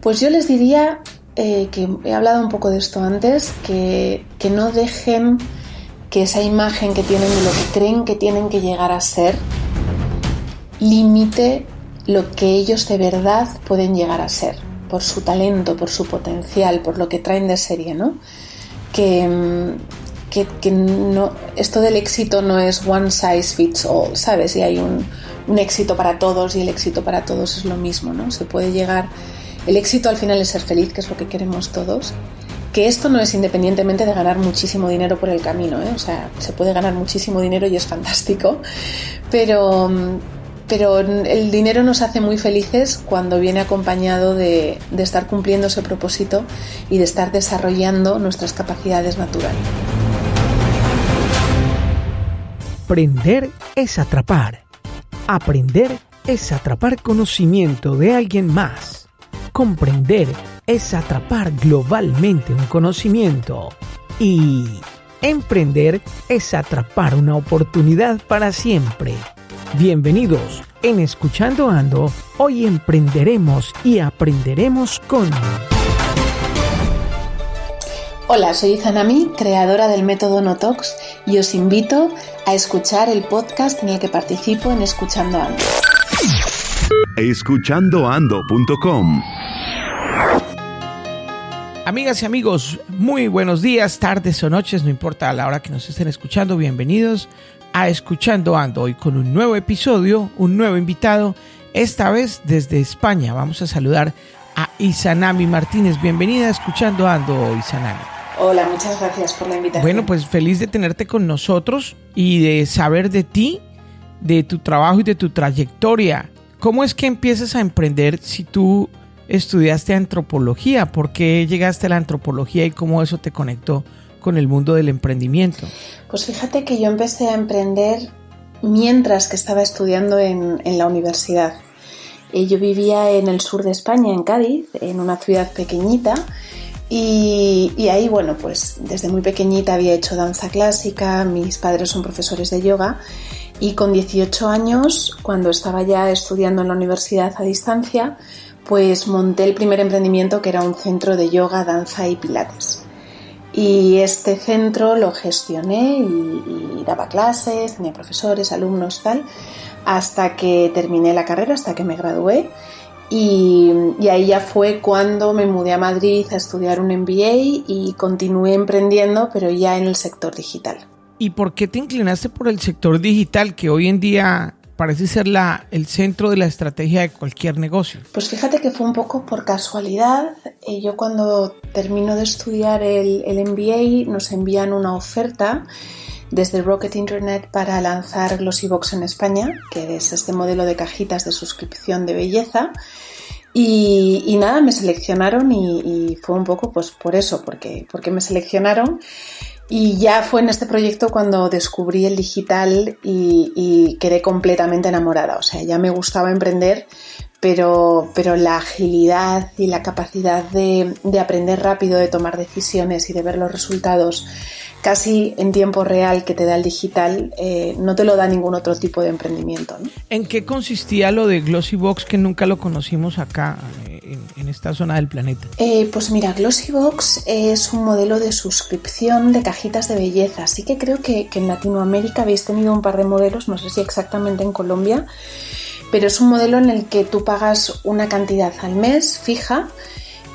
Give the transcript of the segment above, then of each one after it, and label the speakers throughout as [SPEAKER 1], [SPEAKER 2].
[SPEAKER 1] Pues yo les diría, que he hablado un poco de esto antes, que no dejen que esa imagen que tienen de lo que creen que tienen que llegar a ser limite lo que ellos de verdad pueden llegar a ser, por su talento, por su potencial, por lo que traen de serie, ¿no? Que no, esto del éxito no es one size fits all, ¿sabes? Y hay un éxito para todos y el éxito para todos es lo mismo, ¿no? Se puede llegar... El éxito al final es ser feliz, que es lo que queremos todos. Que esto no es independientemente de ganar muchísimo dinero por el camino, ¿eh? O sea, se puede ganar muchísimo dinero y es fantástico, pero el dinero nos hace muy felices cuando viene acompañado de estar cumpliendo ese propósito y de estar desarrollando nuestras capacidades naturales.
[SPEAKER 2] Aprender es atrapar. Aprender es atrapar conocimiento de alguien más. Comprender es atrapar globalmente un conocimiento. Y emprender es atrapar una oportunidad para siempre. Bienvenidos en Escuchando Ando. Hoy emprenderemos y aprenderemos con...
[SPEAKER 1] Hola, soy Izanami, creadora del método Notox, y os invito a escuchar el podcast en el que participo en Escuchando Ando.
[SPEAKER 3] Escuchandoando.com.
[SPEAKER 2] Amigas y amigos, muy buenos días, tardes o noches, no importa la hora que nos estén escuchando, bienvenidos a Escuchando Ando, hoy con un nuevo episodio, un nuevo invitado, esta vez desde España. Vamos a saludar a Izanami Martínez. Bienvenida a Escuchando Ando, Izanami.
[SPEAKER 1] Hola, muchas gracias por la invitación.
[SPEAKER 2] Bueno, pues feliz de tenerte con nosotros y de saber de ti, de tu trabajo y de tu trayectoria. ¿Cómo es que empiezas a emprender si tú estudiaste antropología? ¿Por qué llegaste a la antropología y cómo eso te conectó con el mundo del emprendimiento?
[SPEAKER 1] Pues fíjate que yo empecé a emprender mientras que estaba estudiando en la universidad. Yo vivía en el sur de España, en Cádiz, en una ciudad pequeñita, y ahí, bueno, pues desde muy pequeñita había hecho danza clásica, mis padres son profesores de yoga, y con 18 años, cuando estaba ya estudiando en la universidad a distancia, pues monté el primer emprendimiento, que era un centro de yoga, danza y pilates. Y este centro lo gestioné y daba clases, tenía profesores, alumnos, tal, hasta que terminé la carrera, hasta que me gradué. Y ahí ya fue cuando me mudé a Madrid a estudiar un MBA y continué emprendiendo, pero ya en el sector digital.
[SPEAKER 2] ¿Y por qué te inclinaste por el sector digital, que hoy en día parece ser el centro de la estrategia de cualquier negocio?
[SPEAKER 1] Pues fíjate que fue un poco por casualidad. Yo cuando termino de estudiar el MBA nos envían una oferta desde Rocket Internet para lanzar Glossybox en España, que es este modelo de cajitas de suscripción de belleza. Y nada, me seleccionaron y fue un poco pues por eso, porque me seleccionaron. Y ya fue en este proyecto cuando descubrí el digital y quedé completamente enamorada. O sea, ya me gustaba emprender, pero la agilidad y la capacidad de aprender rápido, de tomar decisiones y de ver los resultados casi en tiempo real que te da el digital, no te lo da ningún otro tipo de emprendimiento, ¿no?
[SPEAKER 2] ¿En qué consistía lo de Glossybox, que nunca lo conocimos acá en esta zona del planeta?
[SPEAKER 1] Pues mira, Glossybox es un modelo de suscripción de cajitas de belleza. Sí que creo que en Latinoamérica habéis tenido un par de modelos, no sé si exactamente en Colombia, pero es un modelo en el que tú pagas una cantidad al mes fija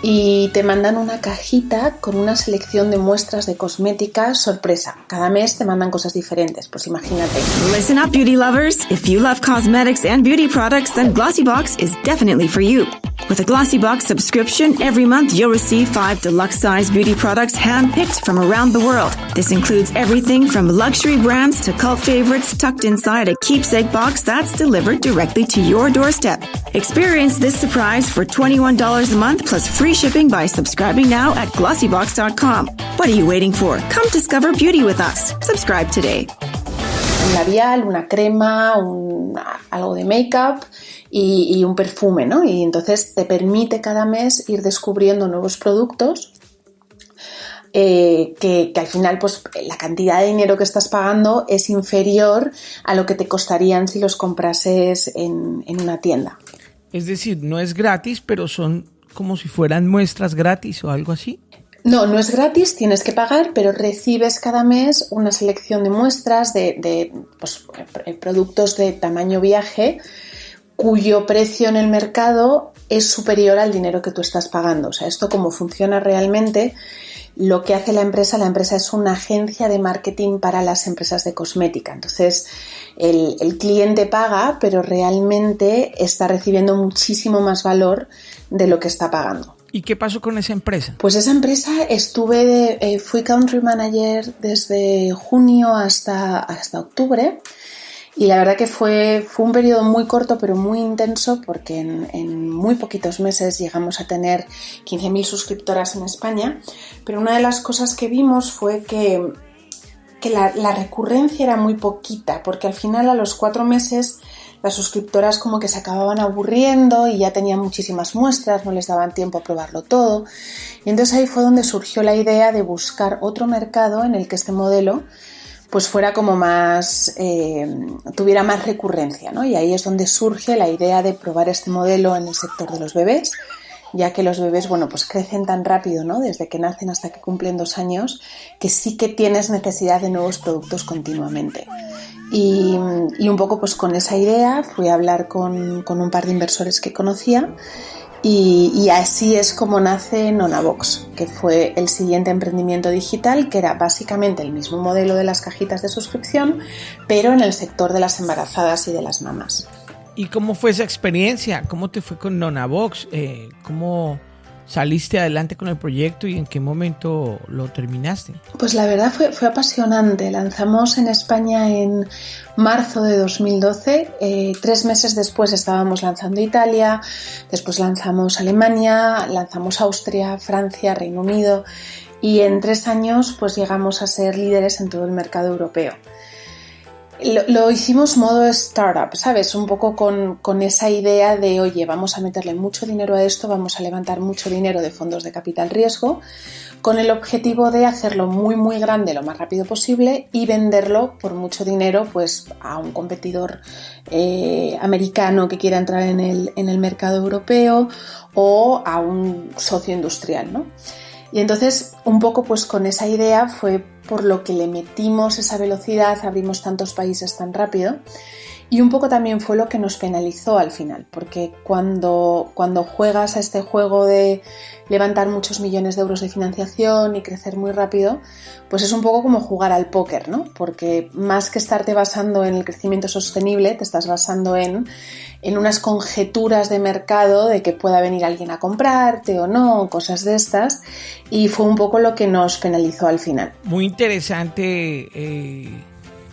[SPEAKER 1] y te mandan una cajita con una selección de muestras de cosmética sorpresa. Cada mes te mandan cosas diferentes, pues imagínate.
[SPEAKER 4] Listen up, beauty lovers. If you love cosmetics and beauty products, then Glossybox is definitely for you. With a Glossybox subscription, every month you'll receive 5 deluxe-size beauty products hand-picked from around the world. This includes everything from luxury brands to cult favorites tucked inside a keepsake box that's delivered directly to your doorstep. Experience this surprise for $21 a month plus free shipping by subscribing now at glossybox.com. What are you waiting for? Come discover beauty with us. Subscribe today.
[SPEAKER 1] Un labial, una crema, algo de make-up y un perfume, ¿no? Y entonces te permite cada mes ir descubriendo nuevos productos que al final pues la cantidad de dinero que estás pagando es inferior a lo que te costarían si los comprases en una tienda.
[SPEAKER 2] Es decir, no es gratis, pero son como si fueran muestras gratis o algo así?
[SPEAKER 1] No, no es gratis, tienes que pagar, pero recibes cada mes una selección de muestras de productos de tamaño viaje cuyo precio en el mercado es superior al dinero que tú estás pagando. O sea, esto cómo funciona realmente, lo que hace la empresa es una agencia de marketing para las empresas de cosmética. Entonces, el cliente paga, pero realmente está recibiendo muchísimo más valor de lo que está pagando.
[SPEAKER 2] ¿Y qué pasó con esa empresa?
[SPEAKER 1] Pues esa empresa fui country manager desde junio hasta octubre. Y la verdad que fue un periodo muy corto pero muy intenso porque en muy poquitos meses llegamos a tener 15.000 suscriptoras en España, pero una de las cosas que vimos fue que la recurrencia era muy poquita, porque al final a los 4 meses las suscriptoras como que se acababan aburriendo y ya tenían muchísimas muestras, no les daban tiempo a probarlo todo. Y entonces ahí fue donde surgió la idea de buscar otro mercado en el que este modelo pues fuera como más, tuviera más recurrencia, ¿no? Y ahí es donde surge la idea de probar este modelo en el sector de los bebés, ya que los bebés, bueno, pues crecen tan rápido, ¿no? Desde que nacen hasta que cumplen 2 años, que sí que tienes necesidad de nuevos productos continuamente. Y un poco pues con esa idea fui a hablar con un par de inversores que conocía. Y así es como nace Nonabox, que fue el siguiente emprendimiento digital, que era básicamente el mismo modelo de las cajitas de suscripción, pero en el sector de las embarazadas y de las mamás.
[SPEAKER 2] ¿Y cómo fue esa experiencia? ¿Cómo te fue con Nonabox? ¿Cómo saliste adelante con el proyecto y en qué momento lo terminaste?
[SPEAKER 1] Pues la verdad fue apasionante. Lanzamos en España en marzo de 2012. 3 meses después estábamos lanzando Italia, después lanzamos Alemania, lanzamos Austria, Francia, Reino Unido y en 3 años pues llegamos a ser líderes en todo el mercado europeo. Lo hicimos modo startup, ¿sabes? Un poco con esa idea de, oye, vamos a meterle mucho dinero a esto, vamos a levantar mucho dinero de fondos de capital riesgo, con el objetivo de hacerlo muy, muy grande lo más rápido posible y venderlo por mucho dinero pues, a un competidor americano que quiera entrar en el mercado europeo o a un socio industrial, ¿no? Y entonces, un poco pues con esa idea fue por lo que le metimos esa velocidad, abrimos tantos países tan rápido y un poco también fue lo que nos penalizó al final, porque cuando juegas a este juego de levantar muchos millones de euros de financiación y crecer muy rápido, pues es un poco como jugar al póker, ¿no? Porque más que estarte basando en el crecimiento sostenible, te estás basando en unas conjeturas de mercado de que pueda venir alguien a comprarte o no, cosas de estas, y fue un poco lo que nos penalizó al final.
[SPEAKER 2] Muy interesante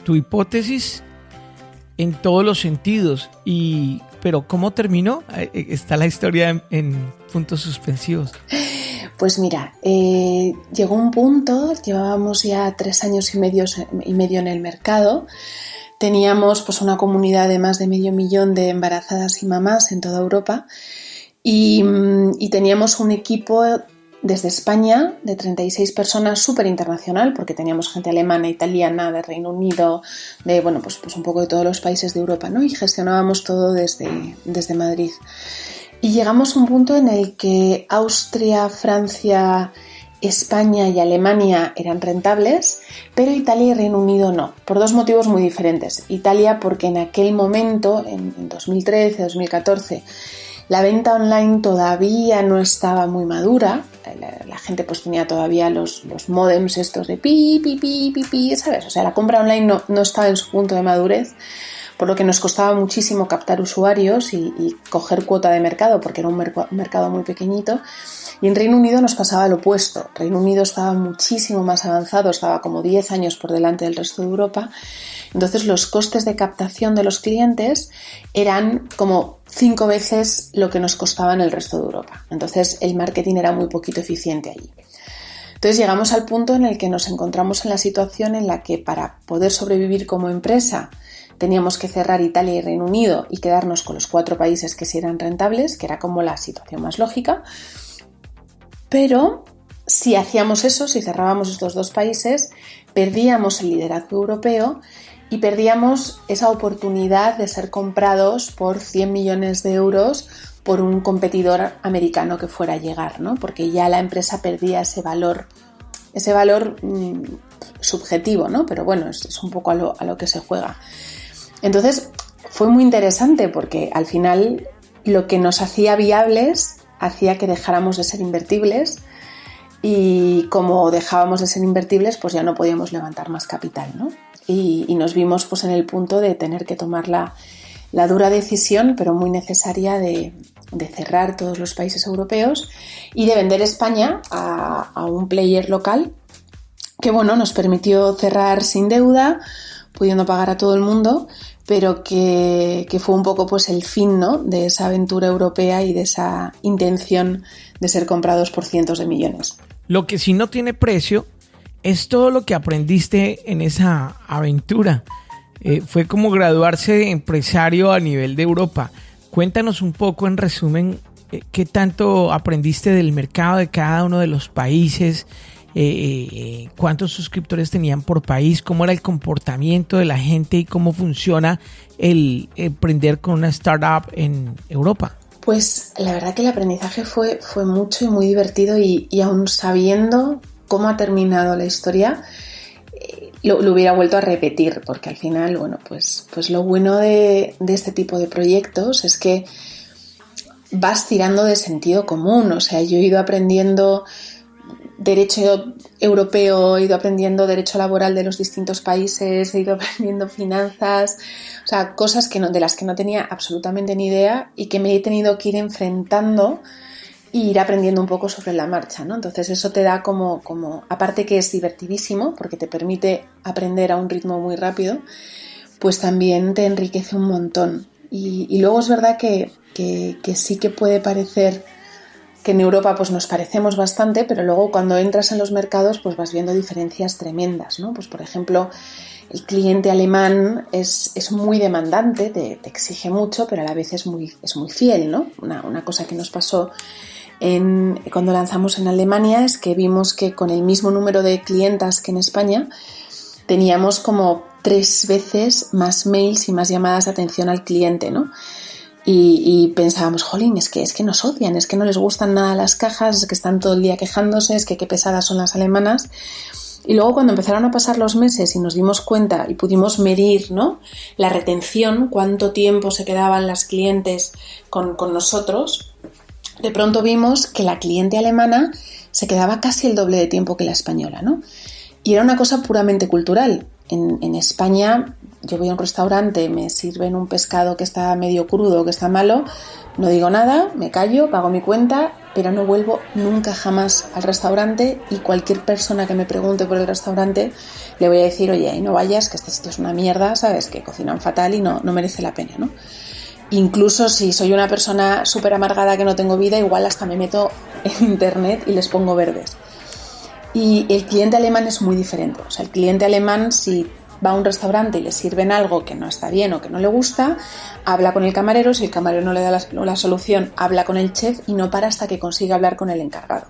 [SPEAKER 2] tu hipótesis en todos los sentidos, pero ¿cómo terminó? Está la historia en puntos suspensivos.
[SPEAKER 1] Pues mira, llegó un punto, llevábamos ya 3 años y medio en el mercado. Teníamos pues una comunidad de más de 500.000 de embarazadas y mamás en toda Europa y teníamos un equipo desde España de 36 personas súper internacional porque teníamos gente alemana, italiana, de Reino Unido, de bueno pues un poco de todos los países de Europa, ¿no? Y gestionábamos todo desde Madrid. Y llegamos a un punto en el que Austria, Francia, España y Alemania eran rentables, pero Italia y Reino Unido no, por 2 motivos muy diferentes. Italia porque en aquel momento, en 2013, 2014, la venta online todavía no estaba muy madura, la gente pues tenía todavía los módems estos de pi, ¿sabes? O sea, la compra online no estaba en su punto de madurez, por lo que nos costaba muchísimo captar usuarios y coger cuota de mercado, porque era un mercado muy pequeñito. Y en Reino Unido nos pasaba lo opuesto. Reino Unido estaba muchísimo más avanzado, estaba como 10 años por delante del resto de Europa. Entonces los costes de captación de los clientes eran como 5 veces lo que nos costaba en el resto de Europa. Entonces el marketing era muy poquito eficiente allí. Entonces llegamos al punto en el que nos encontramos en la situación en la que para poder sobrevivir como empresa teníamos que cerrar Italia y Reino Unido y quedarnos con los 4 países que sí eran rentables, que era como la situación más lógica. Pero si hacíamos eso, si cerrábamos estos 2 países, perdíamos el liderazgo europeo y perdíamos esa oportunidad de ser comprados por 100 millones de euros por un competidor americano que fuera a llegar, ¿no? Porque ya la empresa perdía ese valor subjetivo, ¿no? Pero bueno, es un poco a lo que se juega. Entonces fue muy interesante porque al final lo que nos hacía viables hacía que dejáramos de ser invertibles, y como dejábamos de ser invertibles, pues ya no podíamos levantar más capital, ¿no? Y nos vimos pues en el punto de tener que tomar la dura decisión, pero muy necesaria, de cerrar todos los países europeos y de vender España a un player local que, bueno, nos permitió cerrar sin deuda, pudiendo pagar a todo el mundo, pero que fue un poco pues el fin, ¿no?, de esa aventura europea y de esa intención de ser comprados por cientos de millones.
[SPEAKER 2] Lo que sí no tiene precio es todo lo que aprendiste en esa aventura. Fue como graduarse de empresario a nivel de Europa. Cuéntanos un poco, en resumen, qué tanto aprendiste del mercado de cada uno de los países, cuántos suscriptores tenían por país, cómo era el comportamiento de la gente y cómo funciona el emprender con una startup en Europa.
[SPEAKER 1] Pues la verdad que el aprendizaje fue mucho y muy divertido, y aún sabiendo cómo ha terminado la historia, lo hubiera vuelto a repetir, porque al final, bueno, pues lo bueno de este tipo de proyectos es que vas tirando de sentido común. O sea, yo he ido aprendiendo derecho europeo, he ido aprendiendo derecho laboral de los distintos países, he ido aprendiendo finanzas, o sea, cosas de las que no tenía absolutamente ni idea y que me he tenido que ir enfrentando e ir aprendiendo un poco sobre la marcha, ¿no? Entonces eso te da como aparte que es divertidísimo porque te permite aprender a un ritmo muy rápido, pues también te enriquece un montón. Y luego es verdad que sí que puede parecer que en Europa pues nos parecemos bastante, pero luego cuando entras en los mercados pues vas viendo diferencias tremendas, ¿no? Pues por ejemplo, el cliente alemán es muy demandante, te exige mucho, pero a la vez es muy fiel, ¿no? Una cosa que nos pasó cuando lanzamos en Alemania es que vimos que con el mismo número de clientas que en España teníamos como 3 veces más mails y más llamadas de atención al cliente, ¿no? Y pensábamos, jolín, es que nos odian, es que no les gustan nada las cajas, es que están todo el día quejándose, es que qué pesadas son las alemanas. Y luego cuando empezaron a pasar los meses y nos dimos cuenta y pudimos medir, ¿no?, la retención, cuánto tiempo se quedaban las clientes con nosotros, de pronto vimos que la cliente alemana se quedaba casi el doble de tiempo que la española, ¿no? Y era una cosa puramente cultural. En España, yo voy a un restaurante, me sirven un pescado que está medio crudo, que está malo, no digo nada, me callo, pago mi cuenta, pero no vuelvo nunca jamás al restaurante, y cualquier persona que me pregunte por el restaurante le voy a decir, oye, ahí no vayas, que este sitio es una mierda, ¿sabes? Que cocinan fatal y no merece la pena, ¿no? Incluso si soy una persona súper amargada que no tengo vida, igual hasta me meto en internet y les pongo verdes. Y el cliente alemán es muy diferente. O sea, el cliente alemán, si va a un restaurante y le sirven algo que no está bien o que no le gusta, habla con el camarero. Si el camarero no le da la solución, habla con el chef y no para hasta que consiga hablar con el encargado.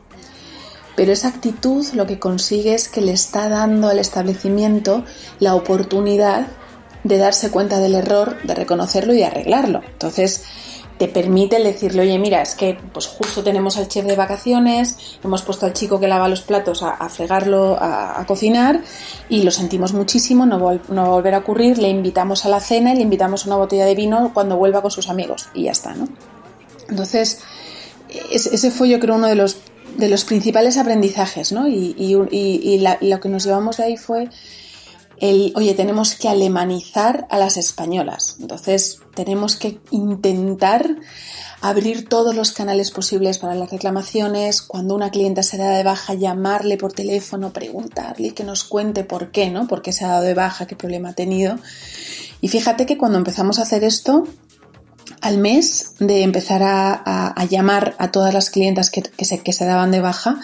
[SPEAKER 1] Pero esa actitud lo que consigue es que le está dando al establecimiento la oportunidad de darse cuenta del error, de reconocerlo y de arreglarlo. Entonces te permite decirle, oye, mira, es que pues justo tenemos al chef de vacaciones, hemos puesto al chico que lava los platos a fregarlo, a cocinar, y lo sentimos muchísimo, no va a volver a ocurrir, le invitamos a la cena y le invitamos una botella de vino cuando vuelva con sus amigos, y ya está, ¿no? Entonces, ese fue, yo creo, uno de los principales aprendizajes, ¿no? Y lo que nos llevamos de ahí fue oye, tenemos que alemanizar a las españolas. Entonces tenemos que intentar abrir todos los canales posibles para las reclamaciones. Cuando una clienta se da de baja, llamarle por teléfono, preguntarle y que nos cuente por qué, ¿no? ¿Por qué se ha dado de baja? ¿Qué problema ha tenido? Y fíjate que cuando empezamos a hacer esto, al mes de empezar a llamar a todas las clientas que se daban de baja,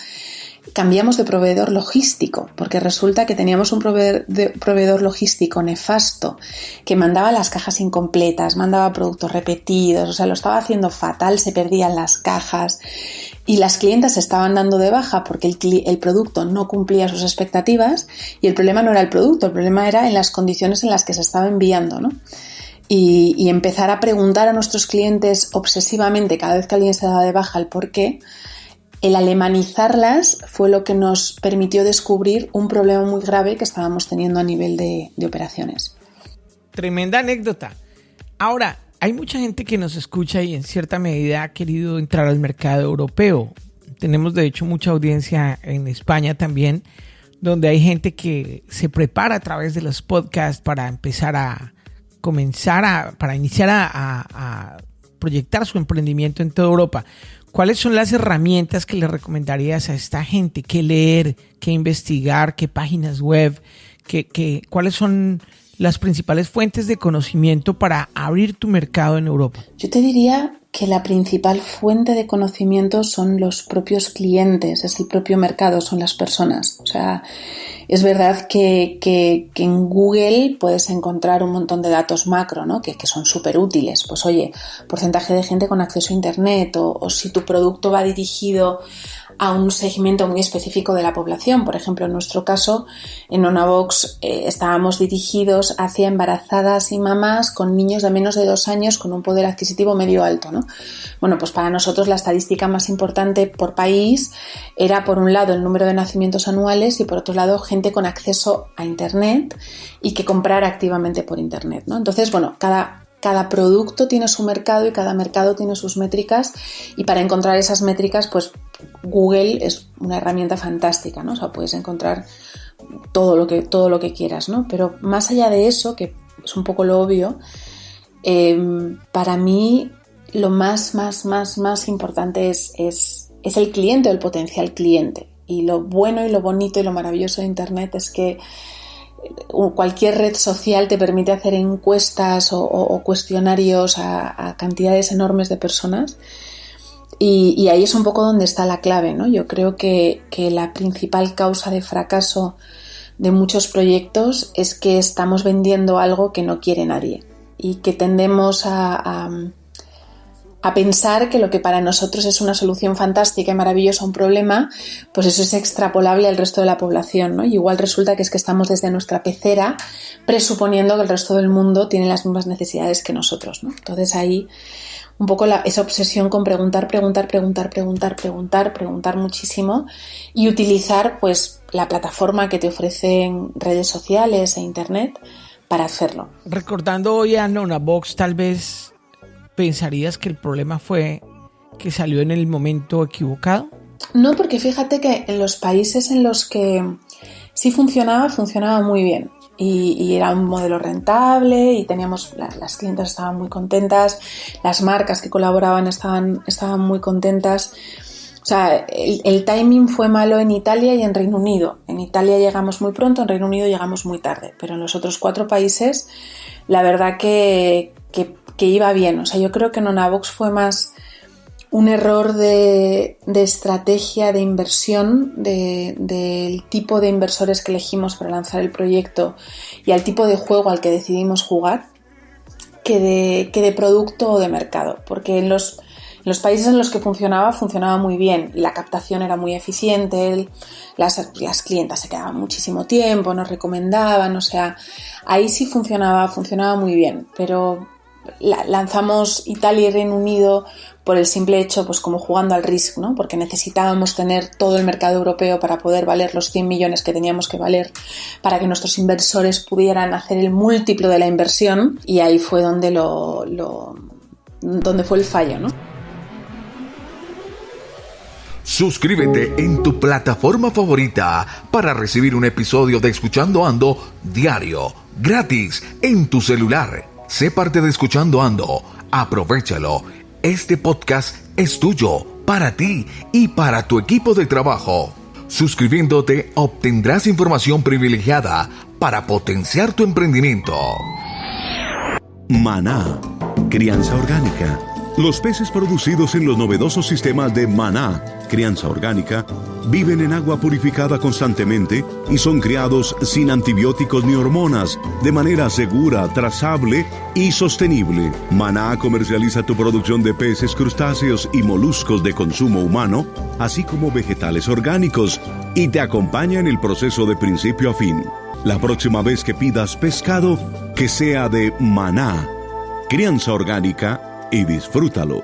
[SPEAKER 1] cambiamos de proveedor logístico, porque resulta que teníamos un proveedor logístico nefasto que mandaba las cajas incompletas, mandaba productos repetidos, o sea, lo estaba haciendo fatal, se perdían las cajas y las clientas se estaban dando de baja porque el producto no cumplía sus expectativas, y el problema no era el producto, el problema era en las condiciones en las que se estaba enviando, ¿no? y empezar a preguntar a nuestros clientes obsesivamente cada vez que alguien se daba de baja el por qué, el alemanizarlas fue lo que nos permitió descubrir un problema muy grave que estábamos teniendo a nivel de operaciones.
[SPEAKER 2] Tremenda anécdota. Ahora, hay mucha gente que nos escucha y en cierta medida ha querido entrar al mercado europeo. Tenemos de hecho mucha audiencia en España también, donde hay gente que se prepara a través de los podcasts para empezar a iniciar a proyectar su emprendimiento en toda Europa. ¿Cuáles son las herramientas que le recomendarías a esta gente? ¿Qué leer? ¿Qué investigar? ¿Qué páginas web? ¿Cuáles son las principales fuentes de conocimiento para abrir tu mercado en Europa?
[SPEAKER 1] Yo te diría que la principal fuente de conocimiento son los propios clientes, es el propio mercado, son las personas. O sea, es verdad que en Google puedes encontrar un montón de datos macro, ¿no? que son súper útiles. Pues oye, porcentaje de gente con acceso a Internet o si tu producto va dirigido a un segmento muy específico de la población. Por ejemplo, en nuestro caso, en Nonabox estábamos dirigidos hacia embarazadas y mamás con niños de menos de 2 años con un poder adquisitivo medio alto, ¿no? Bueno, pues para nosotros la estadística más importante por país era, por un lado, el número de nacimientos anuales y, por otro lado, gente con acceso a Internet y que comprara activamente por Internet, ¿no? Entonces, bueno, cada producto tiene su mercado y cada mercado tiene sus métricas, y para encontrar esas métricas, pues Google es una herramienta fantástica, ¿no? O sea, puedes encontrar todo lo que quieras, ¿no? Pero más allá de eso, que es un poco lo obvio, para mí lo más importante es el cliente o el potencial cliente. Y lo bueno y lo bonito y lo maravilloso de Internet es que cualquier red social te permite hacer encuestas o cuestionarios a cantidades enormes de personas, y ahí es un poco donde está la clave, ¿no? Yo creo que la principal causa de fracaso de muchos proyectos es que estamos vendiendo algo que no quiere nadie y que tendemos a pensar que lo que para nosotros es una solución fantástica y maravillosa a un problema, pues eso es extrapolable al resto de la población, ¿no? Y igual resulta que es que estamos desde nuestra pecera presuponiendo que el resto del mundo tiene las mismas necesidades que nosotros, ¿no? Entonces ahí un poco esa obsesión con preguntar muchísimo y utilizar pues la plataforma que te ofrecen redes sociales e Internet para hacerlo.
[SPEAKER 2] Recordando hoy a Nonabox, tal vez ¿pensarías que el problema fue que salió en el momento equivocado?
[SPEAKER 1] No, porque fíjate que en los países en los que sí funcionaba muy bien. Y era un modelo rentable y teníamos, las clientas estaban muy contentas, las marcas que colaboraban estaban muy contentas. O sea, el timing fue malo en Italia y en Reino Unido. En Italia llegamos muy pronto, en Reino Unido llegamos muy tarde. Pero en los otros 4 países, la verdad que iba bien. O sea, yo creo que Nonabox fue más un error de estrategia de inversión, del tipo de inversores que elegimos para lanzar el proyecto y al tipo de juego al que decidimos jugar, que de producto o de mercado. Porque en los países en los que funcionaba muy bien, la captación era muy eficiente, las clientas se quedaban muchísimo tiempo, nos recomendaban, o sea, ahí sí funcionaba muy bien, pero lanzamos Italia y Reino Unido por el simple hecho, pues como jugando al risk, ¿no? Porque necesitábamos tener todo el mercado europeo para poder valer los 100 millones que teníamos que valer para que nuestros inversores pudieran hacer el múltiplo de la inversión, y ahí fue donde donde fue el fallo, ¿no?
[SPEAKER 3] Suscríbete en tu plataforma favorita para recibir un episodio de Escuchando Ando diario, gratis, en tu celular. Sé parte de Escuchando Ando. Aprovechalo. Este podcast es tuyo, para ti y para tu equipo de trabajo. Suscribiéndote obtendrás información privilegiada para potenciar tu emprendimiento.
[SPEAKER 5] Maná, crianza orgánica. Los peces producidos en los novedosos sistemas de Maná, crianza orgánica, viven en agua purificada constantemente y son criados sin antibióticos ni hormonas, de manera segura, trazable y sostenible. Maná comercializa tu producción de peces, crustáceos y moluscos de consumo humano, así como vegetales orgánicos, y te acompaña en el proceso de principio a fin. La próxima vez que pidas pescado, que sea de Maná. Crianza Orgánica y disfrútalo.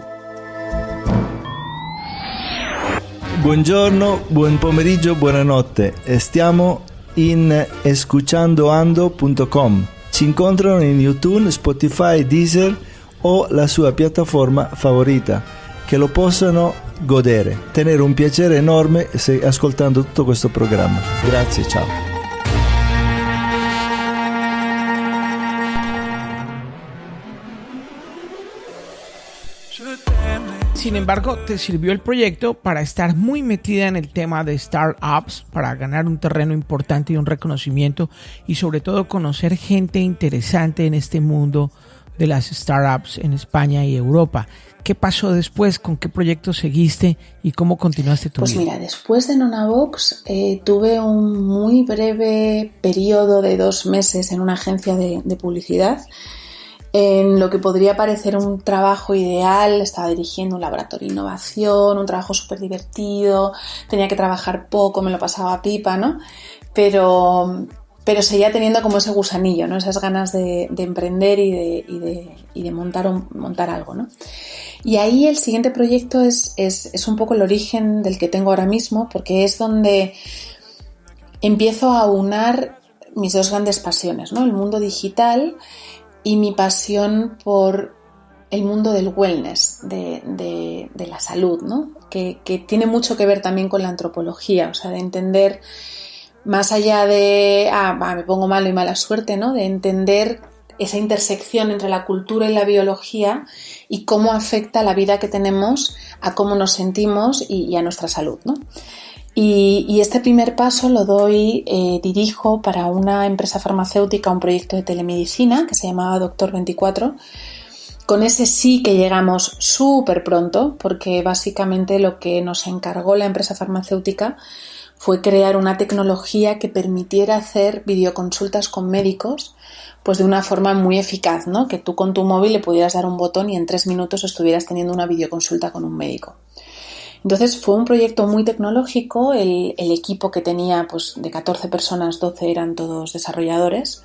[SPEAKER 6] Buongiorno, buon pomeriggio, buonanotte. Stiamo in escuchandoando.com. Ci incontrano in YouTube, Spotify, Deezer o la sua piattaforma favorita, che lo possano godere. Tenere un piacere enorme ascoltando tutto questo programma. Grazie, ciao.
[SPEAKER 2] Sin embargo, te sirvió el proyecto para estar muy metida en el tema de startups, para ganar un terreno importante y un reconocimiento y sobre todo conocer gente interesante en este mundo de las startups en España y Europa. ¿Qué pasó después? ¿Con qué proyecto seguiste y cómo continuaste tu vida?
[SPEAKER 1] Pues mira, después de Nonavox tuve un muy breve periodo de 2 meses en una agencia de publicidad, en lo que podría parecer un trabajo ideal. Estaba dirigiendo un laboratorio de innovación, un trabajo súper divertido, tenía que trabajar poco, me lo pasaba pipa, ¿no? Pero seguía teniendo como ese gusanillo, ¿no? Esas ganas de emprender y de montar algo, ¿no? Y ahí el siguiente proyecto es un poco el origen del que tengo ahora mismo, porque es donde empiezo a aunar mis 2 grandes pasiones, ¿no? El mundo digital y mi pasión por el mundo del wellness, de la salud, ¿no? Que tiene mucho que ver también con la antropología, o sea, de entender, más allá de, me pongo malo y mala suerte, ¿no? De entender esa intersección entre la cultura y la biología y cómo afecta la vida que tenemos a cómo nos sentimos y a nuestra salud, ¿no? Y este primer paso lo dirijo para una empresa farmacéutica, un proyecto de telemedicina que se llamaba Doctor 24. Con ese sí que llegamos súper pronto, porque básicamente lo que nos encargó la empresa farmacéutica fue crear una tecnología que permitiera hacer videoconsultas con médicos, pues de una forma muy eficaz, ¿no? Que tú con tu móvil le pudieras dar un botón y en 3 minutos estuvieras teniendo una videoconsulta con un médico. Entonces fue un proyecto muy tecnológico. El equipo que tenía, pues de 14 personas, 12 eran todos desarrolladores,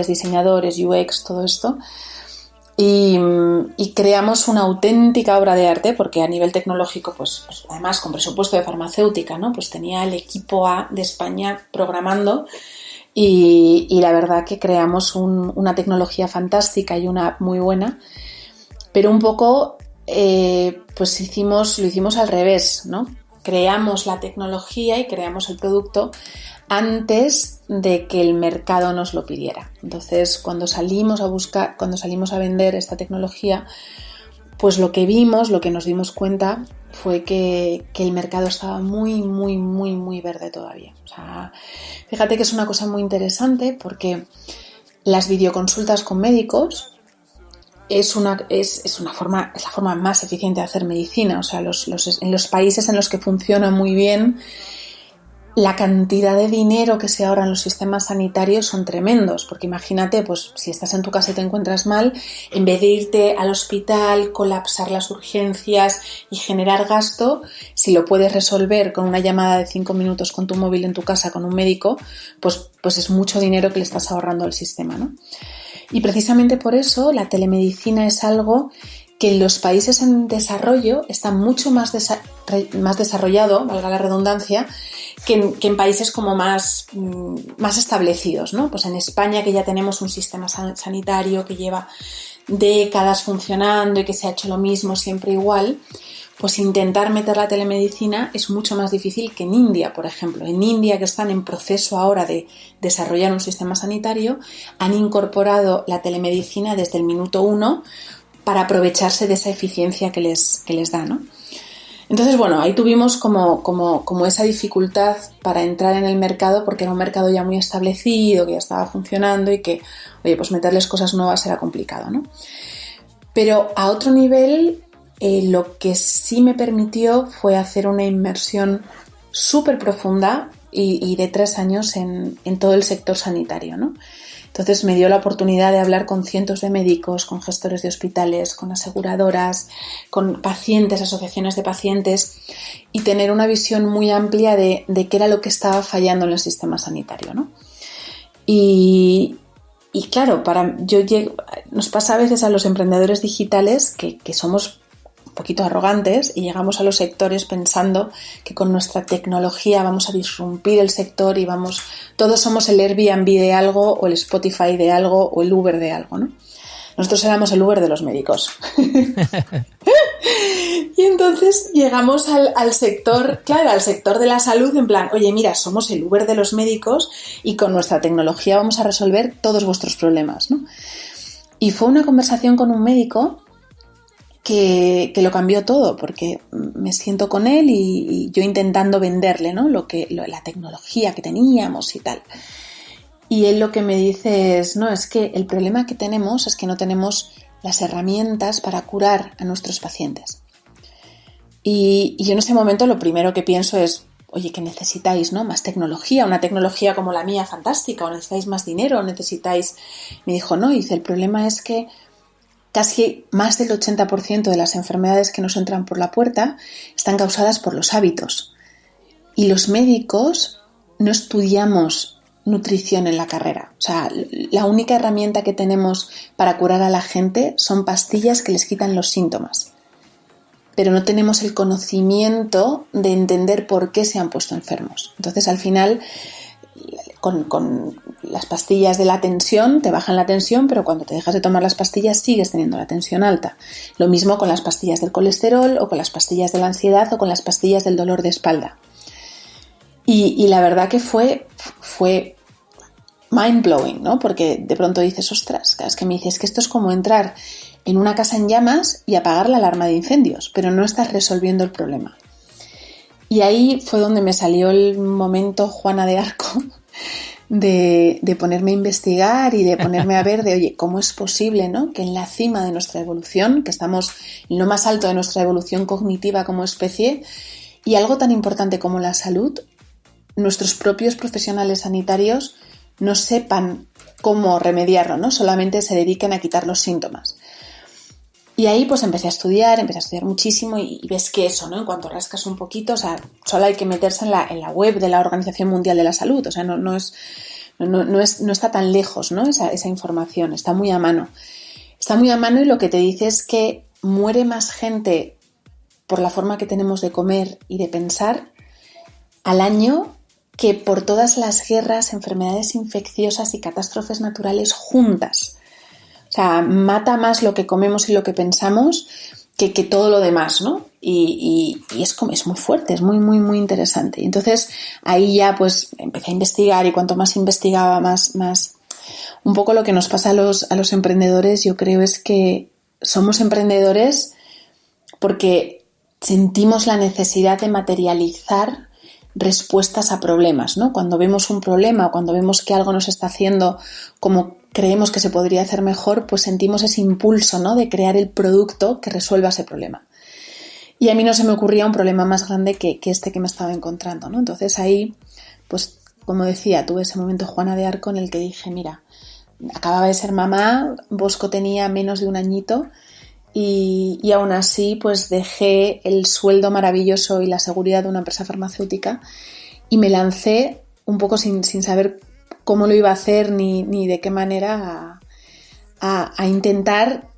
[SPEAKER 1] diseñadores, UX, todo esto. Y creamos una auténtica obra de arte, porque a nivel tecnológico, pues además con presupuesto de farmacéutica, ¿no? Pues tenía el equipo A de España programando y la verdad que creamos una tecnología fantástica y una app muy buena, pero un poco pues lo hicimos al revés, ¿no? Creamos la tecnología y creamos el producto antes de que el mercado nos lo pidiera. Entonces, cuando salimos a vender esta tecnología, pues lo que nos dimos cuenta fue que el mercado estaba muy, muy, muy, muy verde todavía. O sea, fíjate que es una cosa muy interesante, porque las videoconsultas con médicos es la forma más eficiente de hacer medicina. O sea, en los países en los que funciona muy bien, la cantidad de dinero que se ahorra en los sistemas sanitarios son tremendos, porque imagínate, pues si estás en tu casa y te encuentras mal, en vez de irte al hospital, colapsar las urgencias y generar gasto, si lo puedes resolver con una llamada de 5 minutos con tu móvil en tu casa con un médico, pues es mucho dinero que le estás ahorrando al sistema, ¿no? Y precisamente por eso la telemedicina es algo que en los países en desarrollo está mucho más desarrollado, valga la redundancia, que en países como más establecidos, ¿no? Pues en España, que ya tenemos un sistema sanitario que lleva décadas funcionando y que se ha hecho lo mismo siempre igual, pues intentar meter la telemedicina es mucho más difícil que en India, por ejemplo. En India, que están en proceso ahora de desarrollar un sistema sanitario, han incorporado la telemedicina desde el minuto 1 para aprovecharse de esa eficiencia que les da, ¿no? Entonces, bueno, ahí tuvimos como esa dificultad para entrar en el mercado, porque era un mercado ya muy establecido, que ya estaba funcionando y que, oye, pues meterles cosas nuevas era complicado, ¿no? Pero a otro nivel, lo que sí me permitió fue hacer una inmersión súper profunda y de 3 años en todo el sector sanitario, ¿no? Entonces me dio la oportunidad de hablar con cientos de médicos, con gestores de hospitales, con aseguradoras, con pacientes, asociaciones de pacientes, y tener una visión muy amplia de qué era lo que estaba fallando en el sistema sanitario, ¿no? Y claro, nos pasa a veces a los emprendedores digitales que somos un poquito arrogantes y llegamos a los sectores pensando que con nuestra tecnología vamos a disrumpir el sector y todos somos el Airbnb de algo o el Spotify de algo o el Uber de algo, ¿no? Nosotros éramos el Uber de los médicos. Y entonces llegamos al sector, claro, al sector de la salud en plan, oye, mira, somos el Uber de los médicos y con nuestra tecnología vamos a resolver todos vuestros problemas, ¿no? Y fue una conversación con un médico que lo cambió todo, porque me siento con él y yo intentando venderle, ¿no? La tecnología que teníamos y tal. Y él lo que me dice es, no, es que el problema que tenemos es que no tenemos las herramientas para curar a nuestros pacientes. Y yo en ese momento lo primero que pienso es, oye, ¿qué necesitáis, no? Más tecnología, una tecnología como la mía fantástica, o necesitáis más dinero, o necesitáis... Me dijo, no, y dice, el problema es que casi más del 80% de las enfermedades que nos entran por la puerta están causadas por los hábitos. Y los médicos no estudiamos nutrición en la carrera. O sea, la única herramienta que tenemos para curar a la gente son pastillas que les quitan los síntomas. Pero no tenemos el conocimiento de entender por qué se han puesto enfermos. Entonces, al final, con las pastillas de la tensión, te bajan la tensión, pero cuando te dejas de tomar las pastillas sigues teniendo la tensión alta. Lo mismo con las pastillas del colesterol, o con las pastillas de la ansiedad, o con las pastillas del dolor de espalda. Y la verdad que fue mind-blowing, ¿no? Porque de pronto dices, ostras, es que me dices que esto es como entrar en una casa en llamas y apagar la alarma de incendios, pero no estás resolviendo el problema. Y ahí fue donde me salió el momento Juana de Arco de ponerme a investigar y de ponerme a ver de, oye, ¿cómo es posible, ¿no? Que en la cima de nuestra evolución, que estamos en lo más alto de nuestra evolución cognitiva como especie, y algo tan importante como la salud, nuestros propios profesionales sanitarios no sepan cómo remediarlo, ¿no? Solamente se dediquen a quitar los síntomas. Y ahí pues empecé a estudiar muchísimo y ves que eso, ¿no? En cuanto rascas un poquito, o sea, solo hay que meterse en la web de la Organización Mundial de la Salud, o sea, no está tan lejos, ¿no? Esa información, está muy a mano. Está muy a mano y lo que te dice es que muere más gente por la forma que tenemos de comer y de pensar al año que por todas las guerras, enfermedades infecciosas y catástrofes naturales juntas. O sea, mata más lo que comemos y lo que pensamos que todo lo demás, ¿no? Y es muy fuerte, es muy, muy, muy interesante. Y entonces ahí ya pues empecé a investigar y cuanto más investigaba, más un poco lo que nos pasa a los emprendedores, yo creo es que somos emprendedores porque sentimos la necesidad de materializar respuestas a problemas, ¿no? Cuando vemos un problema, cuando vemos que algo nos está haciendo como creemos que se podría hacer mejor, pues sentimos ese impulso, ¿no? De crear el producto que resuelva ese problema. Y a mí no se me ocurría un problema más grande que este que me estaba encontrando, ¿no? Entonces ahí, pues como decía, tuve ese momento Juana de Arco en el que dije, mira, acababa de ser mamá, Bosco tenía menos de un añito y aún así pues dejé el sueldo maravilloso y la seguridad de una empresa farmacéutica y me lancé un poco sin saber cómo lo iba a hacer ni de qué manera a intentar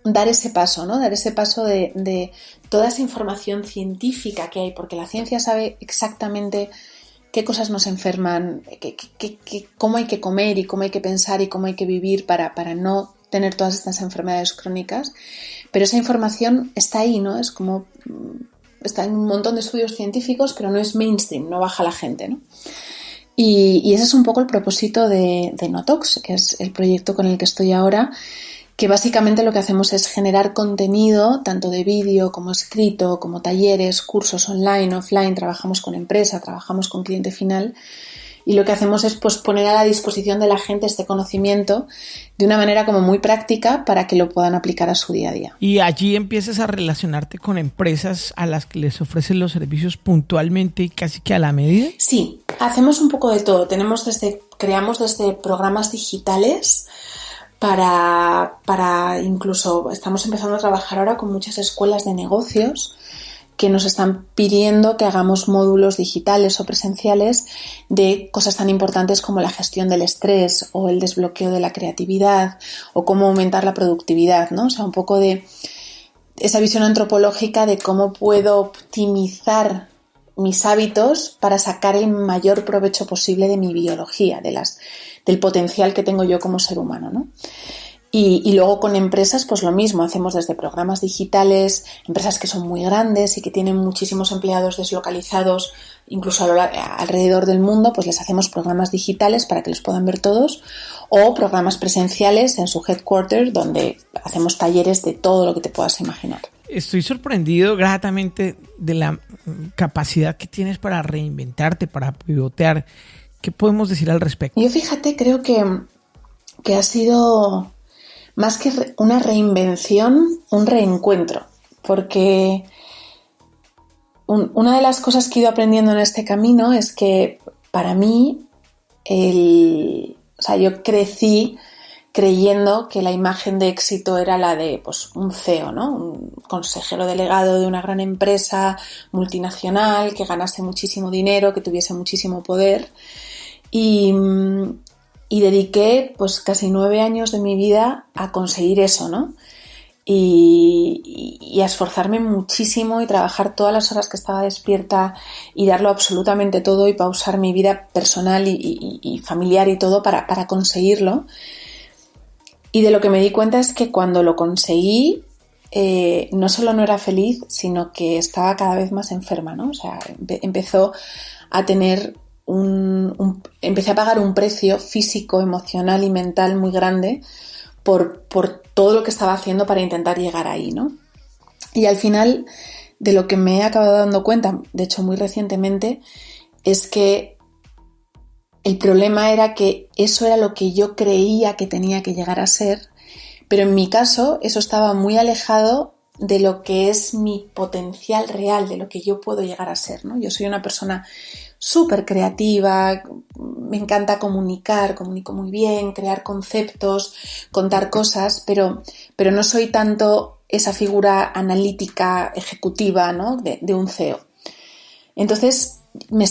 [SPEAKER 1] dar ese paso, ¿no? Dar ese paso de toda esa información científica que hay, porque la ciencia sabe exactamente qué cosas nos enferman, cómo hay que comer y cómo hay que pensar y cómo hay que vivir para no tener todas estas enfermedades crónicas, pero esa información está ahí, ¿no? Es como, está en un montón de estudios científicos, pero no es mainstream, no baja la gente, ¿no? Y ese es un poco el propósito de Notox, que es el proyecto con el que estoy ahora, que básicamente lo que hacemos es generar contenido, tanto de vídeo como escrito, como talleres, cursos online, offline, trabajamos con empresa, trabajamos con cliente final, y lo que hacemos es pues poner a la disposición de la gente este conocimiento de una manera como muy práctica para que lo puedan aplicar a su día a día.
[SPEAKER 2] Y allí empiezas a relacionarte con empresas a las que les ofrecen los servicios puntualmente y casi que a la medida.
[SPEAKER 1] Sí, hacemos un poco de todo. Creamos desde programas digitales para incluso, estamos empezando a trabajar ahora con muchas escuelas de negocios que nos están pidiendo que hagamos módulos digitales o presenciales de cosas tan importantes como la gestión del estrés o el desbloqueo de la creatividad o cómo aumentar la productividad, ¿no? O sea, un poco de esa visión antropológica de cómo puedo optimizar mis hábitos para sacar el mayor provecho posible de mi biología, del potencial que tengo yo como ser humano, ¿no? Y luego con empresas pues lo mismo, hacemos desde programas digitales, empresas que son muy grandes y que tienen muchísimos empleados deslocalizados incluso alrededor del mundo, pues les hacemos programas digitales para que los puedan ver todos, o programas presenciales en su headquarter donde hacemos talleres de todo lo que te puedas imaginar.
[SPEAKER 2] Estoy sorprendido gratamente de la capacidad que tienes para reinventarte, para pivotear. ¿Qué podemos decir al respecto?
[SPEAKER 1] Yo fíjate, creo que ha sido más que una reinvención, un reencuentro, porque una de las cosas que he ido aprendiendo en este camino es que para mí, yo crecí creyendo que la imagen de éxito era la de pues, un CEO, ¿no? Un consejero delegado de una gran empresa multinacional que ganase muchísimo dinero, que tuviese muchísimo poder. Y dediqué pues casi 9 años de mi vida a conseguir eso, ¿no? Y a esforzarme muchísimo y trabajar todas las horas que estaba despierta y darlo absolutamente todo y pausar mi vida personal y familiar y todo para conseguirlo. Y de lo que me di cuenta es que cuando lo conseguí, no solo no era feliz, sino que estaba cada vez más enferma, ¿no? O sea, empezó a tener empecé a pagar un precio físico, emocional y mental muy grande por todo lo que estaba haciendo para intentar llegar ahí, ¿no? Y al final, de lo que me he acabado dando cuenta, de hecho muy recientemente, es que el problema era que eso era lo que yo creía que tenía que llegar a ser, pero en mi caso eso estaba muy alejado de lo que es mi potencial real, de lo que yo puedo llegar a ser, ¿no? Yo soy una persona súper creativa, me encanta comunicar, comunico muy bien, crear conceptos, contar cosas, pero no soy tanto esa figura analítica ejecutiva, ¿no? de un CEO. Entonces me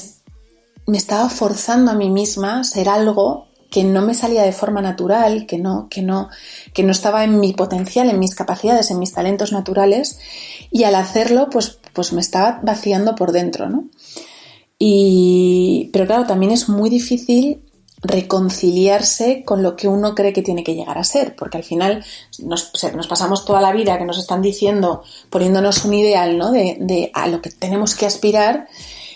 [SPEAKER 1] estaba forzando a mí misma a ser algo que no me salía de forma natural, que no estaba en mi potencial, en mis capacidades, en mis talentos naturales, y al hacerlo pues me estaba vaciando por dentro, ¿no? Pero claro, también es muy difícil reconciliarse con lo que uno cree que tiene que llegar a ser, porque al final nos pasamos toda la vida que nos están diciendo, poniéndonos un ideal, ¿no? de a lo que tenemos que aspirar,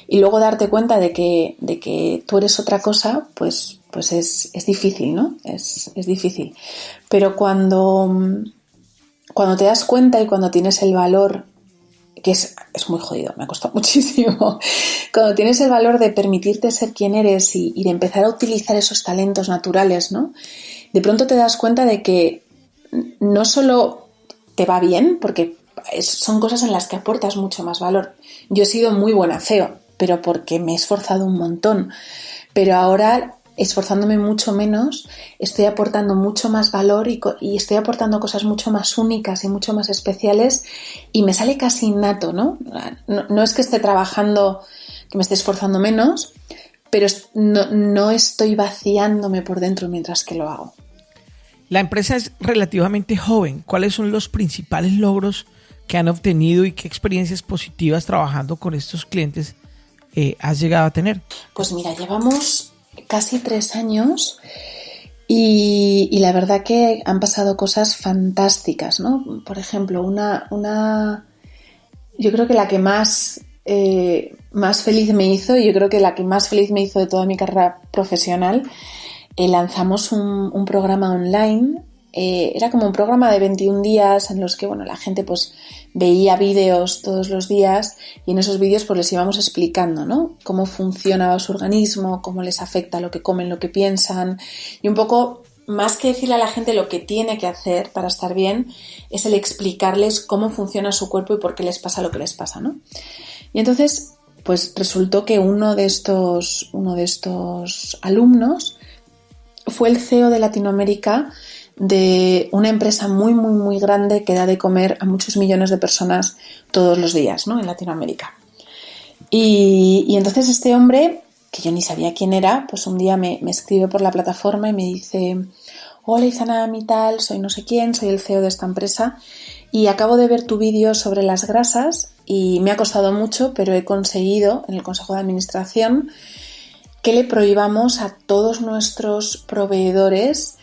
[SPEAKER 1] y luego darte cuenta de que tú eres otra cosa, pues es difícil, ¿no? Es difícil. Pero cuando te das cuenta y cuando tienes el valor, que es muy jodido, me ha costado muchísimo, cuando tienes el valor de permitirte ser quien eres y de empezar a utilizar esos talentos naturales, ¿no? De pronto te das cuenta de que no solo te va bien, porque son cosas en las que aportas mucho más valor. Yo he sido muy buena CEO, pero porque me he esforzado un montón, pero ahora, esforzándome mucho menos, estoy aportando mucho más valor y estoy aportando cosas mucho más únicas y mucho más especiales, y me sale casi innato, ¿no? No es que esté trabajando, que me esté esforzando menos, pero no estoy vaciándome por dentro mientras que lo hago.
[SPEAKER 2] La empresa es relativamente joven. ¿Cuáles son los principales logros que han obtenido y qué experiencias positivas trabajando con estos clientes has llegado a tener?
[SPEAKER 1] Pues mira, llevamos casi 3 años y la verdad que han pasado cosas fantásticas, ¿no? Por ejemplo, yo creo que la que más feliz me hizo, y yo creo que la que más feliz me hizo de toda mi carrera profesional, lanzamos un programa online. Era como un programa de 21 días en los que la gente pues veía vídeos todos los días, y en esos vídeos pues les íbamos explicando, ¿no? Cómo funcionaba su organismo, cómo les afecta lo que comen, lo que piensan, y un poco más que decirle a la gente lo que tiene que hacer para estar bien, es el explicarles cómo funciona su cuerpo y por qué les pasa lo que les pasa, ¿no? Y entonces pues resultó que uno de estos alumnos fue el CEO de Latinoamérica de una empresa muy, muy, muy grande que da de comer a muchos millones de personas todos los días, ¿no? En Latinoamérica. Y entonces este hombre, que yo ni sabía quién era, pues un día me escribe por la plataforma y me dice: hola Izanami y tal, soy no sé quién, soy el CEO de esta empresa y acabo de ver tu vídeo sobre las grasas y me ha costado mucho, pero he conseguido en el Consejo de Administración que le prohibamos a todos nuestros proveedores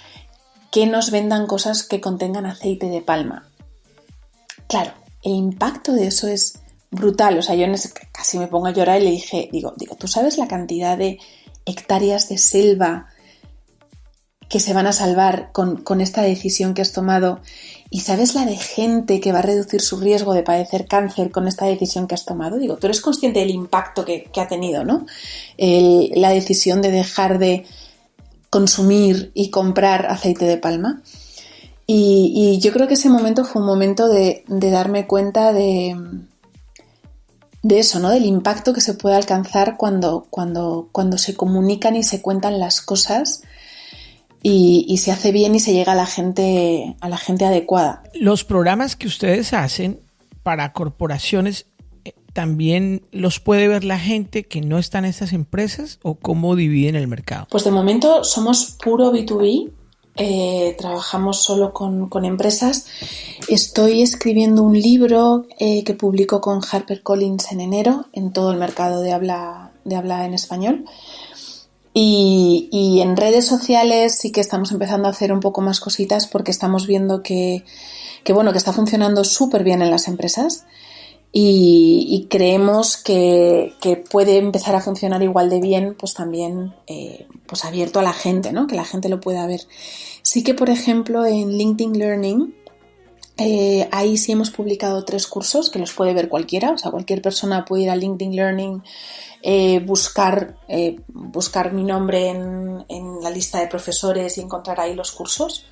[SPEAKER 1] que nos vendan cosas que contengan aceite de palma. Claro, el impacto de eso es brutal. O sea, yo casi me pongo a llorar y le dije, digo, ¿tú sabes la cantidad de hectáreas de selva que se van a salvar con esta decisión que has tomado? ¿Y sabes la de gente que va a reducir su riesgo de padecer cáncer con esta decisión que has tomado? Digo, tú eres consciente del impacto que ha tenido, ¿no? La decisión de dejar de consumir y comprar aceite de palma. Y yo creo que ese momento fue un momento de darme cuenta de eso, ¿no? Del impacto que se puede alcanzar cuando se comunican y se cuentan las cosas y se hace bien y se llega a la gente adecuada.
[SPEAKER 2] Los programas que ustedes hacen para corporaciones, ¿también los puede ver la gente que no está en estas empresas o cómo dividen el mercado?
[SPEAKER 1] Pues de momento somos puro B2B, trabajamos solo con empresas. Estoy escribiendo un libro que publico con HarperCollins en enero en todo el mercado de habla en español. Y en redes sociales sí que estamos empezando a hacer un poco más cositas porque estamos viendo que está funcionando súper bien en las empresas. Y creemos que puede empezar a funcionar igual de bien, pues también pues abierto a la gente, ¿no? Que la gente lo pueda ver. Sí que, por ejemplo, en LinkedIn Learning, ahí sí hemos publicado 3 cursos que los puede ver cualquiera. O sea, cualquier persona puede ir a LinkedIn Learning, buscar mi nombre en la lista de profesores y encontrar ahí los cursos.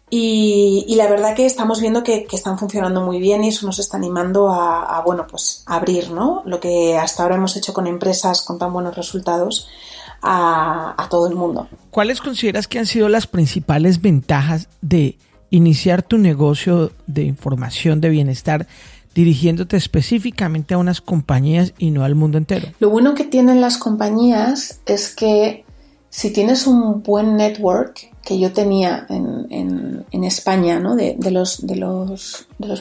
[SPEAKER 1] Y la verdad que estamos viendo que están funcionando muy bien y eso nos está animando a abrir, ¿no? Lo que hasta ahora hemos hecho con empresas con tan buenos resultados a todo el mundo.
[SPEAKER 2] ¿Cuáles consideras que han sido las principales ventajas de iniciar tu negocio de información de bienestar dirigiéndote específicamente a unas compañías y no al mundo entero?
[SPEAKER 1] Lo bueno que tienen las compañías es que si tienes un buen network, que yo tenía en España, ¿no? de los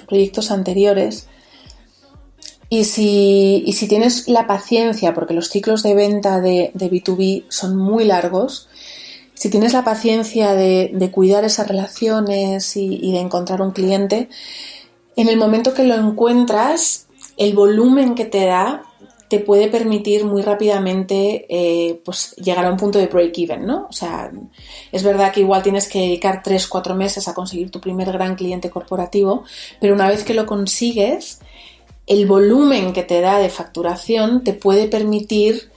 [SPEAKER 1] proyectos anteriores, y si tienes la paciencia, porque los ciclos de venta de B2B son muy largos, si tienes la paciencia de cuidar esas relaciones y de encontrar un cliente, en el momento que lo encuentras, el volumen que te da te puede permitir muy rápidamente pues llegar a un punto de break-even, ¿no? O sea, es verdad que igual tienes que dedicar 3-4 meses a conseguir tu primer gran cliente corporativo, pero una vez que lo consigues, el volumen que te da de facturación te puede permitir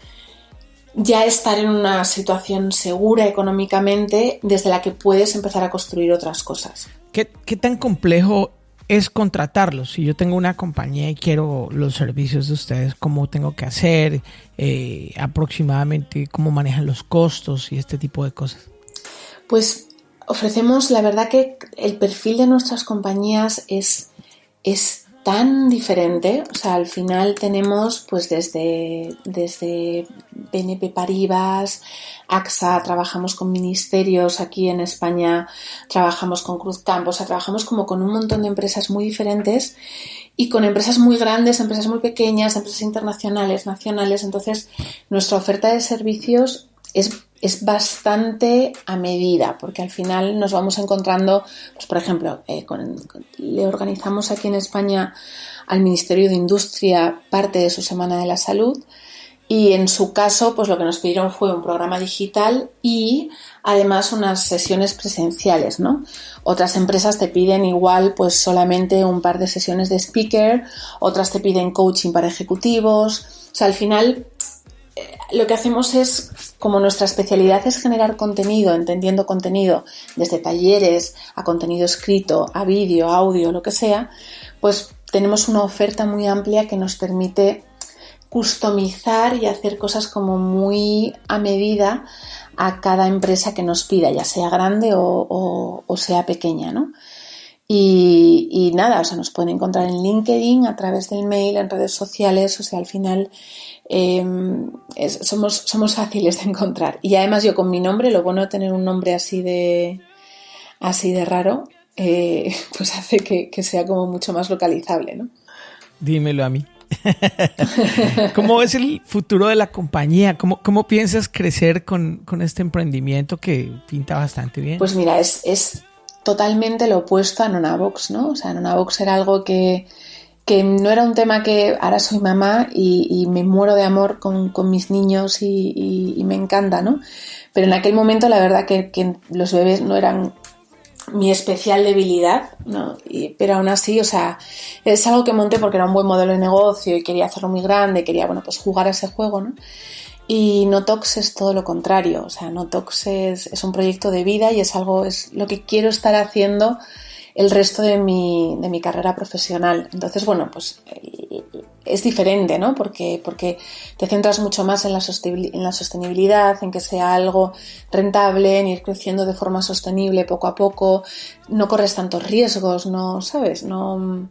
[SPEAKER 1] ya estar en una situación segura económicamente desde la que puedes empezar a construir otras cosas.
[SPEAKER 2] ¿Qué tan complejo es contratarlos? Si yo tengo una compañía y quiero los servicios de ustedes, ¿cómo tengo que hacer? Aproximadamente, ¿cómo manejan los costos y este tipo de cosas?
[SPEAKER 1] Pues ofrecemos, la verdad que el perfil de nuestras compañías es tan diferente. O sea, al final tenemos pues desde BNP Paribas, AXA, trabajamos con ministerios aquí en España, trabajamos con Cruzcamp, o sea, trabajamos como con un montón de empresas muy diferentes y con empresas muy grandes, empresas muy pequeñas, empresas internacionales, nacionales. Entonces, nuestra oferta de servicios es bastante a medida, porque al final nos vamos encontrando, pues por ejemplo, le organizamos aquí en España al Ministerio de Industria parte de su Semana de la Salud y en su caso pues lo que nos pidieron fue un programa digital y además unas sesiones presenciales, ¿no? Otras empresas te piden igual pues solamente un par de sesiones de speaker, otras te piden coaching para ejecutivos. O sea, al final lo que hacemos es, como nuestra especialidad es generar contenido, entendiendo contenido desde talleres a contenido escrito, a vídeo, audio, lo que sea, pues tenemos una oferta muy amplia que nos permite customizar y hacer cosas como muy a medida a cada empresa que nos pida, ya sea grande o sea pequeña, ¿no? Y nada, o sea, nos pueden encontrar en LinkedIn, a través del mail, en redes sociales, o sea, al final somos fáciles de encontrar. Y además yo con mi nombre, lo bueno de tener un nombre así de raro, pues hace que sea como mucho más localizable, ¿no?
[SPEAKER 2] Dímelo a mí. ¿Cómo ves el futuro de la compañía? ¿Cómo piensas crecer con este emprendimiento que pinta bastante bien?
[SPEAKER 1] Pues mira, es totalmente lo opuesto a Nonabox, ¿no? O sea, Nonabox era algo que no era un tema que ahora soy mamá y me muero de amor con mis niños y me encanta, ¿no? Pero en aquel momento la verdad que los bebés no eran mi especial debilidad, ¿no? Pero aún así, o sea, es algo que monté porque era un buen modelo de negocio y quería hacerlo muy grande, quería, bueno, pues jugar a ese juego, ¿no? Y Notox es todo lo contrario, o sea, Notox es un proyecto de vida y es lo que quiero estar haciendo el resto de mi carrera profesional. Entonces, bueno, pues es diferente, ¿no? Porque te centras mucho más en la sostenibilidad, en que sea algo rentable, en ir creciendo de forma sostenible poco a poco, no corres tantos riesgos, no, ¿sabes? No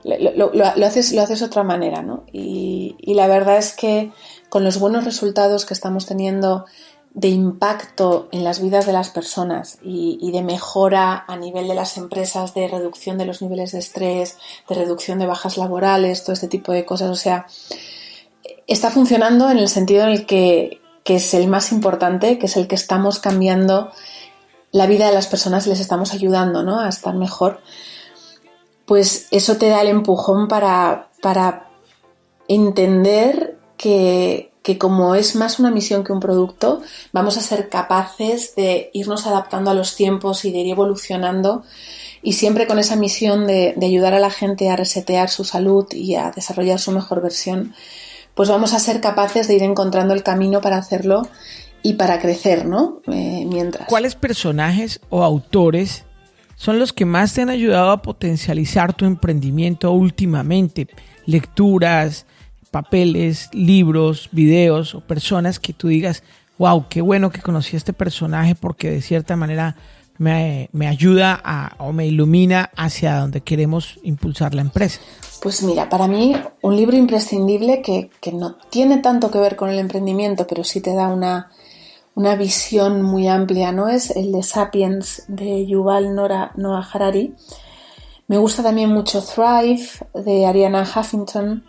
[SPEAKER 1] lo haces de otra manera, ¿no? Y la verdad es que con los buenos resultados que estamos teniendo de impacto en las vidas de las personas y de mejora a nivel de las empresas, de reducción de los niveles de estrés, de reducción de bajas laborales, todo este tipo de cosas, o sea, está funcionando en el sentido en el que es el más importante, que es el que estamos cambiando la vida de las personas y les estamos ayudando, ¿no?, a estar mejor. Pues eso te da el empujón para entender que como es más una misión que un producto, vamos a ser capaces de irnos adaptando a los tiempos y de ir evolucionando, y siempre con esa misión de ayudar a la gente a resetear su salud y a desarrollar su mejor versión, pues vamos a ser capaces de ir encontrando el camino para hacerlo y para crecer, ¿no? Mientras.
[SPEAKER 2] ¿Cuáles personajes o autores son los que más te han ayudado a potencializar tu emprendimiento últimamente? Lecturas, papeles, libros, videos o personas que tú digas, wow, qué bueno que conocí a este personaje porque de cierta manera me ayuda o me ilumina hacia donde queremos impulsar la empresa.
[SPEAKER 1] Pues mira, para mí un libro imprescindible que no tiene tanto que ver con el emprendimiento, pero sí te da una visión muy amplia, ¿no?, es el de Sapiens de Yuval Noah Harari. Me gusta también mucho Thrive de Arianna Huffington.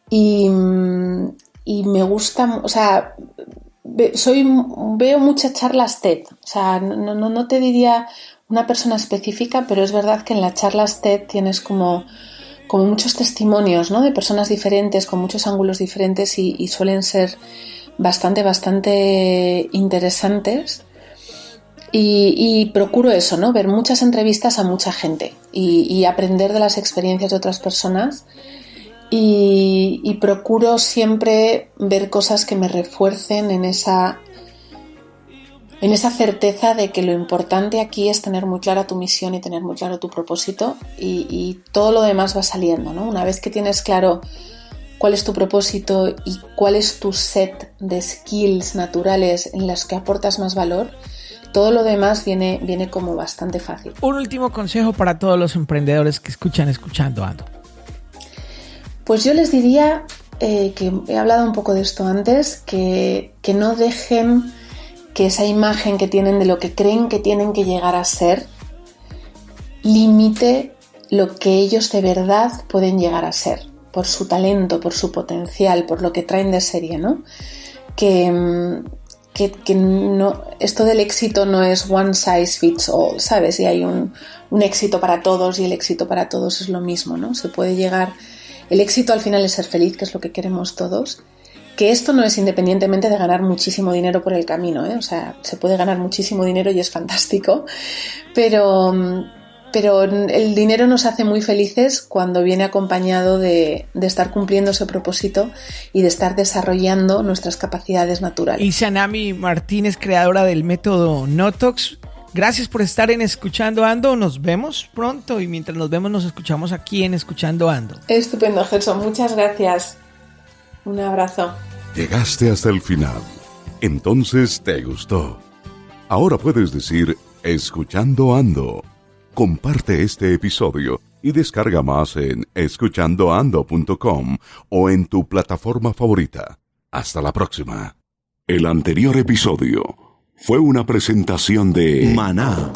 [SPEAKER 1] Y me gusta, o sea, veo muchas charlas TED, o sea, no te diría una persona específica, pero es verdad que en las charlas TED tienes como muchos testimonios, ¿no?, de personas diferentes, con muchos ángulos diferentes y suelen ser bastante interesantes. Y procuro eso, ¿no?, ver muchas entrevistas a mucha gente y aprender de las experiencias de otras personas. Y procuro siempre ver cosas que me refuercen en esa certeza de que lo importante aquí es tener muy clara tu misión y tener muy claro tu propósito, y todo lo demás va saliendo, ¿no? Una vez que tienes claro cuál es tu propósito y cuál es tu set de skills naturales en las que aportas más valor, todo lo demás viene como bastante fácil.
[SPEAKER 2] Un último consejo para todos los emprendedores que escuchan Escuchando Ando.
[SPEAKER 1] Pues yo les diría, que he hablado un poco de esto antes, que no dejen que esa imagen que tienen de lo que creen que tienen que llegar a ser limite lo que ellos de verdad pueden llegar a ser, por su talento, por su potencial, por lo que traen de serie, ¿no? Que no, esto del éxito no es one size fits all, ¿sabes? Y hay un éxito para todos y el éxito para todos es lo mismo, ¿no? Se puede llegar... El éxito al final es ser feliz, que es lo que queremos todos. Que esto no es independientemente de ganar muchísimo dinero por el camino, ¿eh? O sea, se puede ganar muchísimo dinero y es fantástico, pero el dinero nos hace muy felices cuando viene acompañado de estar cumpliendo ese propósito y de estar desarrollando nuestras capacidades naturales.
[SPEAKER 2] Y Sanami Martínez, creadora del método Notox, gracias por estar en Escuchando Ando. Nos vemos pronto y mientras nos vemos nos escuchamos aquí en Escuchando Ando.
[SPEAKER 1] Estupendo, Gerson. Muchas gracias. Un abrazo.
[SPEAKER 5] Llegaste hasta el final. entonces te gustó. Ahora puedes decir, escuchando ando. Comparte este episodio y descarga más en escuchandoando.com o en tu plataforma favorita. Hasta la próxima. El anterior episodio fue una presentación de Maná,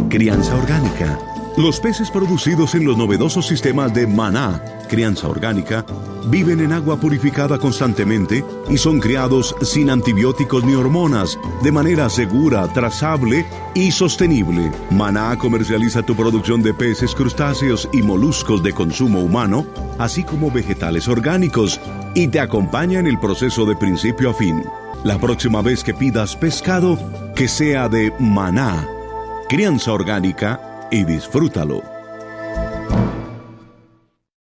[SPEAKER 5] crianza orgánica. Los peces producidos en los novedosos sistemas de Maná, crianza orgánica, viven en agua purificada constantemente y son criados sin antibióticos ni hormonas, de manera segura, trazable y sostenible. Maná comercializa tu producción de peces, crustáceos y moluscos de consumo humano, así como vegetales orgánicos, y te acompaña en el proceso de principio a fin. La próxima vez que pidas pescado, que sea de Maná, crianza orgánica, y disfrútalo.